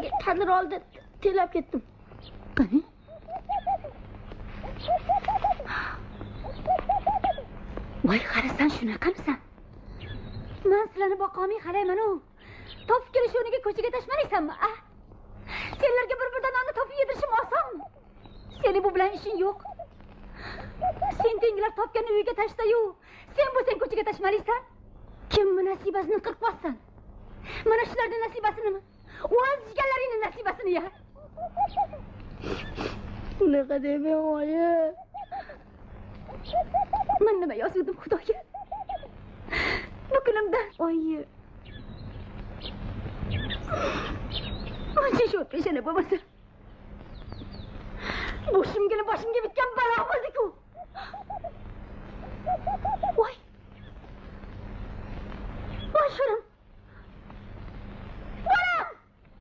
Nimaga tandir oldi, telab ketdim. Qani? Voy, qarasan shunaqamisan? Men sizlarni boqolmay qarayman-ku. Topib kelish o'rniga ko'chaga tashmalaysanmi? Senlarga bir-birdan nonni topib yedirishim osonmi? Seni bu bilan ishing yo'q. Sen tengilar topganni uyiga tashla-yu, sen bo'lsang ko'chaga tashmalaysan. Kimmi nasibasini qirqmassan? Mana shularning nasibasinimi? O'z jigarlaringning nasibasini ya. Unaqa demang, oyi. Men nima yozdim Xudoga? Bu kunimda, oyi. Ancha shu peshana bo'lmasa. Boshimga bitgan balo bo'ldi-ku. Voy. Voy sho'rim.